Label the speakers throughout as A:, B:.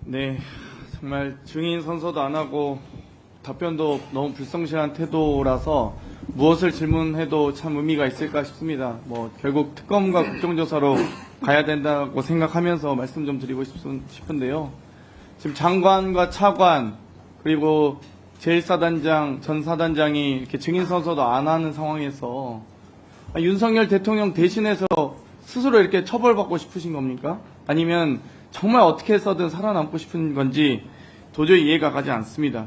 A: 네, 정말 증인 선서도 안 하고 답변도 너무 불성실한 태도라서 무엇을 질문해도 참 의미가 있을까 싶습니다. 결국 특검과 국정조사로 가야 된다고 생각하면서 말씀 좀 드리고 싶은데요. 지금 장관과 차관 그리고 제1사단장, 전 사단장이 이렇게 증인 선서도 안 하는 상황에서 윤석열 대통령 대신해서 스스로 이렇게 처벌받고 싶으신 겁니까? 아니면 정말 어떻게 해서든 살아남고 싶은 건지 도저히 이해가 가지 않습니다.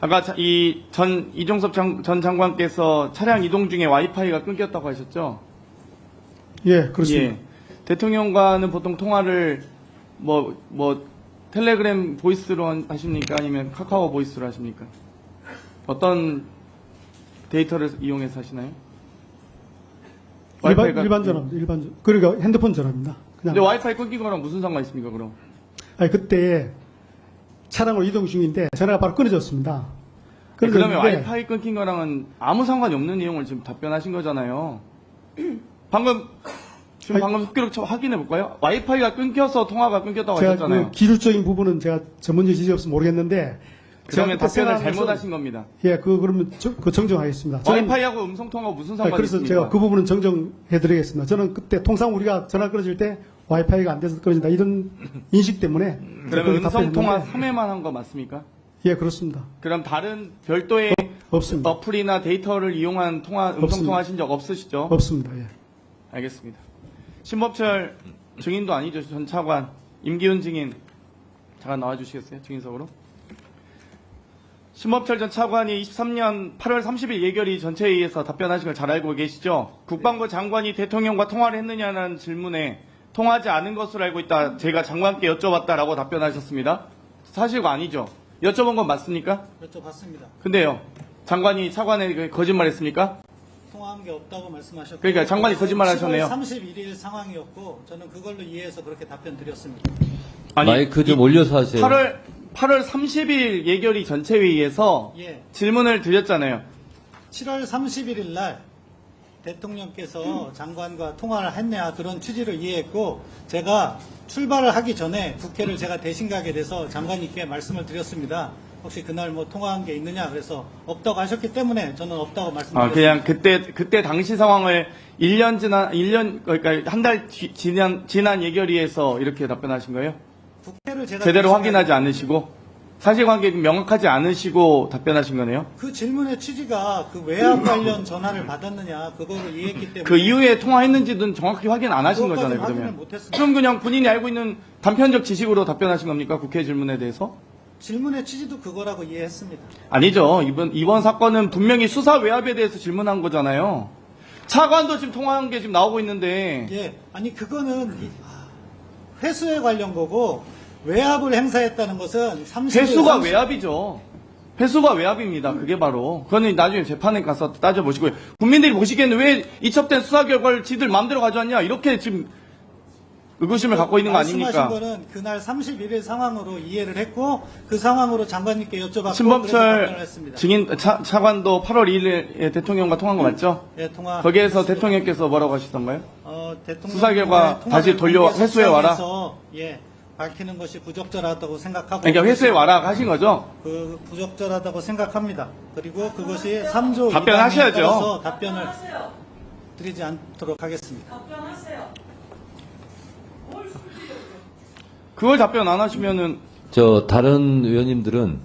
A: 아까 이종섭 전 장관께서 차량 이동 중에 와이파이가 끊겼다고 하셨죠?
B: 예, 그렇습니다.
A: 예. 대통령과는 보통 통화를 텔레그램 보이스로 하십니까? 아니면 카카오 보이스로 하십니까? 어떤 데이터를 이용해서 하시나요?
B: 일반 전화입니다. 일반 그러니까 핸드폰 전화입니다.
A: 근데 와이파이 끊긴 거랑 무슨 상관이 있습니까, 그럼?
B: 아니, 그때 차량으로 이동 중인데 전화가 바로 끊어졌습니다.
A: 그러면 와이파이 끊긴 거랑은 아무 상관이 없는 내용을 지금 답변하신 거잖아요. 방금 속기록 확인해 볼까요? 와이파이가 끊겨서 통화가 끊겼다고 하셨잖아요.
B: 그 기술적인 부분은 제가 전문적 지식이 없어서 모르겠는데
A: 그러면 답변을 잘못하신 겁니다.
B: 예, 그러면 정정하겠습니다.
A: 와이파이하고 음성통화하고 무슨 상관이
B: 그래서
A: 있습니까?
B: 제가 그 부분은 정정해드리겠습니다. 저는 그때 통상 우리가 전화 끊어질 때 와이파이가 안 돼서 끊어진다 이런 인식 때문에
A: 그러면 음성통화 3회만 한 거 맞습니까?
B: 예, 그렇습니다.
A: 그럼 다른 별도의
B: 없습니다.
A: 어플이나 데이터를 이용한 음성통화 하신 적 없으시죠?
B: 없습니다. 예.
A: 알겠습니다. 신법철 증인도 아니죠. 전 차관. 임기훈 증인. 잠깐 나와주시겠어요? 증인석으로. 신법철 전 차관이 23년 8월 30일 예결위 전체회의에서 답변하신 걸 잘 알고 계시죠? 국방부 장관이 대통령과 통화를 했느냐는 질문에 통화하지 않은 것으로 알고 있다. 제가 장관께 여쭤봤다라고 답변하셨습니다. 사실과 아니죠? 여쭤본 건 맞습니까?
C: 여쭤봤습니다.
A: 근데요. 장관이 차관에게 거짓말했습니까?
C: 통화한 게 없다고 말씀하셨고
A: 그러니까 장관이 거짓말하셨네요.
C: 31일 상황이었고 저는 그걸로 이해해서 그렇게 답변 드렸습니다.
A: 아니,
D: 마이크 좀 올려서 하세요.
A: 8월 30일 예결위 전체회의에서
C: 예.
A: 질문을 드렸잖아요.
C: 7월 31일 날 대통령께서 장관과 통화를 했냐 그런 취지를 이해했고 제가 출발을 하기 전에 국회를 제가 대신 가게 돼서 장관님께 말씀을 드렸습니다. 혹시 그날 통화한 게 있느냐 그래서 없다고 하셨기 때문에 저는 없다고 말씀드렸습니다.
A: 그냥 그때 당시 상황을 1년 그러니까 한 달 지난 예결위에서 이렇게 답변하신 거예요?
C: 국회를 제가
A: 제대로
C: 대신
A: 확인하지
C: 가게
A: 않으시고 사실관계 명확하지 않으시고 답변하신 거네요?
C: 그 질문의 취지가 그 외압 관련 전화를 받았느냐 그거를 이해했기 때문에
A: 그 이후에 통화했는지는 정확히 확인 안 하신
C: 그것까지는
A: 거잖아요,
C: 확인을
A: 그러면.
C: 못했습니다.
A: 그럼 그냥 본인이 알고 있는 단편적 지식으로 답변하신 겁니까? 국회 질문에 대해서?
C: 질문의 취지도 그거라고 이해했습니다.
A: 아니죠. 이번 사건은 분명히 수사 외압에 대해서 질문한 거잖아요. 차관도 지금 통화한 게 지금 나오고 있는데.
C: 예, 아니 그거는 회수에 관련 거고 외압을 행사했다는 것은 30일
A: 회수가 외압이죠. 회수가 외압입니다. 그게 바로. 그거는 나중에 재판에 가서 따져보시고요. 국민들이 보시기에는 왜 이첩된 수사 결과를 지들 마음대로 가져왔냐. 이렇게 지금 의구심을 갖고 있는 거 아닙니까?
C: 말씀하신 거는 그날 31일 상황으로 이해를 했고 그 상황으로 장관님께 여쭤봤고 그래서
A: 신범철
C: 답변을 했습니다.
A: 증인 차관도 8월 2일에 대통령과 통화한 거 맞죠?
C: 예, 통화.
A: 거기에서 대통령께서 뭐라고 하시던가요?
C: 대통령
A: 수사 결과 다시 돌려 회수해 와라.
C: 예, 밝히는 것이 부적절하다고 생각하고.
A: 그러니까 회수해 와라 하신 거죠?
C: 그 부적절하다고 생각합니다. 그리고 그것이 3조
A: 답변하셔야죠.
C: 따라서 답변을 드리지 않도록 하겠습니다.
A: 그걸 답변 안 하시면은
D: 다른 의원님들은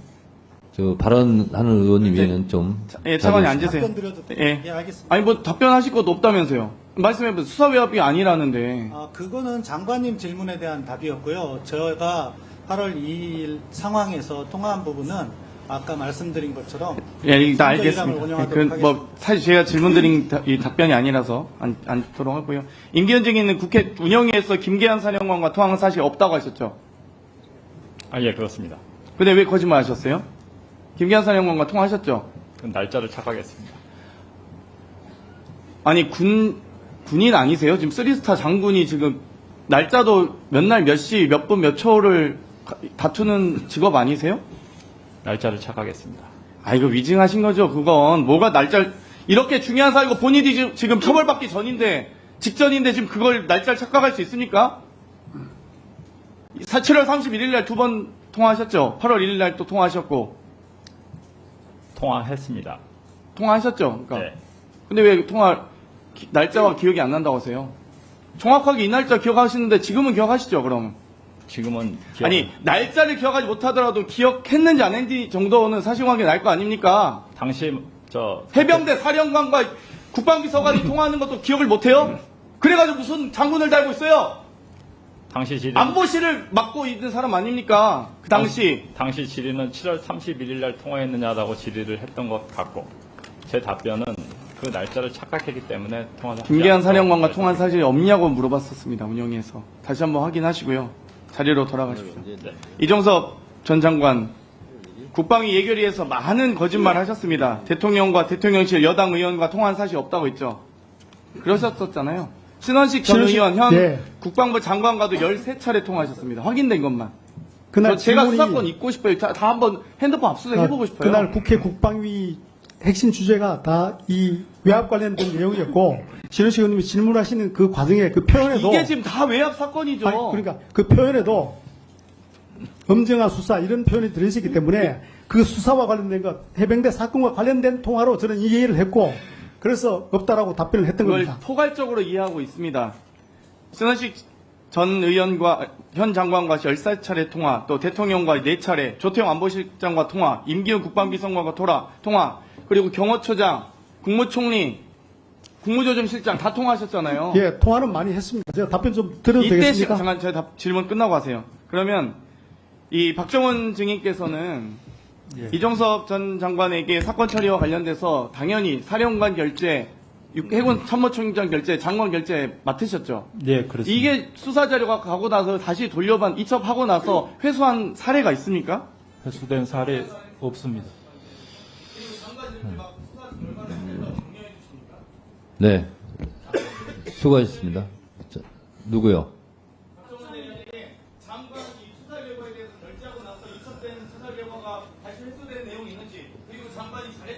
D: 발언하는 의원님 외에는 좀.
A: 예, 차관이 앉으세요.
C: 답변 드려도
A: 예.
C: 예, 알겠습니다.
A: 아니 답변하실 것도 없다면서요. 말씀해보세요. 수사 외압이 아니라는데.
C: 그거는 장관님 질문에 대한 답이었고요. 제가 8월 2일 상황에서 통화한 부분은 아까 말씀드린 것처럼
A: 예, 일단
C: 선거 일함을
A: 알겠습니다.
C: 운영하도록 하겠습니다.
A: 사실 제가 질문드린 이 답변이 아니라서 않도록 하고요. 임기현 증인은 국회 운영위에서 김계한 사령관과 통화한 사실이 없다고 하셨죠?
E: 예, 그렇습니다.
A: 근데 왜 거짓말 하셨어요? 김계한 사령관과 통화하셨죠?
E: 그 날짜를 착각했습니다.
A: 아니, 군인 아니세요? 지금 3스타 장군이 지금 날짜도 몇 날 몇 시 몇 분 몇 초를 다투는 직업 아니세요?
E: 날짜를 착각했습니다.
A: 이거 위증하신 거죠, 그건. 뭐가 이렇게 중요한 사유고 본인이 지금 처벌받기 전인데, 직전인데 지금 그걸 날짜를 착각할 수 있습니까? 7월 31일 날 2번 통화하셨죠? 8월 1일 날 또 통화하셨고.
E: 통화했습니다.
A: 통화하셨죠? 그러니까.
E: 네.
A: 근데 왜 날짜와 기억이 안 난다고 하세요? 정확하게 이 날짜 기억하시는데 지금은 기억하시죠, 그럼?
E: 지금은
A: 아니, 날짜를 기억하지 못하더라도 기억했는지 안 했는지 정도는 사실관계 날 거 아닙니까?
E: 당시
A: 해병대 사령관과 국방비서관이 통화하는 것도 기억을 못해요? 그래가지고 무슨 장군을 달고 있어요?
E: 당시 질의
A: 안보실을 맡고 있는 사람 아닙니까? 그 당시.
E: 당시 질의는 7월 31일 날 통화했느냐라고 질의를 했던 것 같고 제 답변은 그 날짜를 착각했기 때문에 통화를 하지
A: 김계한
E: 않았다고
A: 사령관과
E: 말씀드렸습니다.
A: 통화한 사실이 없냐고 물어봤었습니다. 운영위에서. 다시 한번 확인하시고요. 자리로 돌아가십시오.
E: 네.
A: 이종섭 전 장관, 국방위 예결위에서 많은 거짓말 하셨습니다. 대통령과 대통령실 여당 의원과 통화한 사실이 없다고 했죠. 그러셨었잖아요. 신원식 전 의원, 현
B: 예.
A: 국방부 장관과도 13차례 통화하셨습니다. 확인된 것만.
B: 그날
A: 제가
B: 질문이
A: 수사권 있고 싶어요. 다 한번 핸드폰 압수수색 해보고 싶어요.
B: 그날 국회 국방위 핵심 주제가 다 이 외압 관련된 내용이었고 신원식 의원님이 질문하시는 그 과정에 그 표현에도
A: 이게 지금 다 외압 사건이죠.
B: 아니, 그러니까 그 표현에도 엄정한 수사 이런 표현이 들어있기 때문에 그 수사와 관련된 것 해병대 사건과 관련된 통화로 저는 이해를 했고 그래서 없다라고 답변을 했던
A: 그걸
B: 겁니다.
A: 포괄적으로 이해하고 있습니다. 신원식 전 의원과 현 장관과 13차례 통화, 또 대통령과 4차례, 조태용 안보실장과 통화, 임기훈 국방비서관과 통화, 그리고 경호처장, 국무총리, 국무조정실장 다 통화하셨잖아요.
B: 예, 통화는 많이 했습니다. 제가 답변 좀 드려도
A: 이때
B: 되겠습니까?
A: 잠깐 제가 질문 끝나고 하세요. 그러면 이 박정원 증인께서는 이종섭 전 장관에게 사건 처리와 관련돼서 당연히 사령관 결재, 해군 참모총장 결재, 장관 결재 맡으셨죠.
E: 네, 그렇습니다.
A: 이게 수사 자료가 가고 나서 다시 이첩하고 나서 회수한 사례가 있습니까?
E: 회수된 사례 없습니다.
D: 네. 수고하셨습니다. 자, 누구요?
A: 장관이 수사 결과에 대해서 결재하고 나서 이첩된 수사 결과가 다시 회수된 내용이 있는지, 그리고 장관이 잘했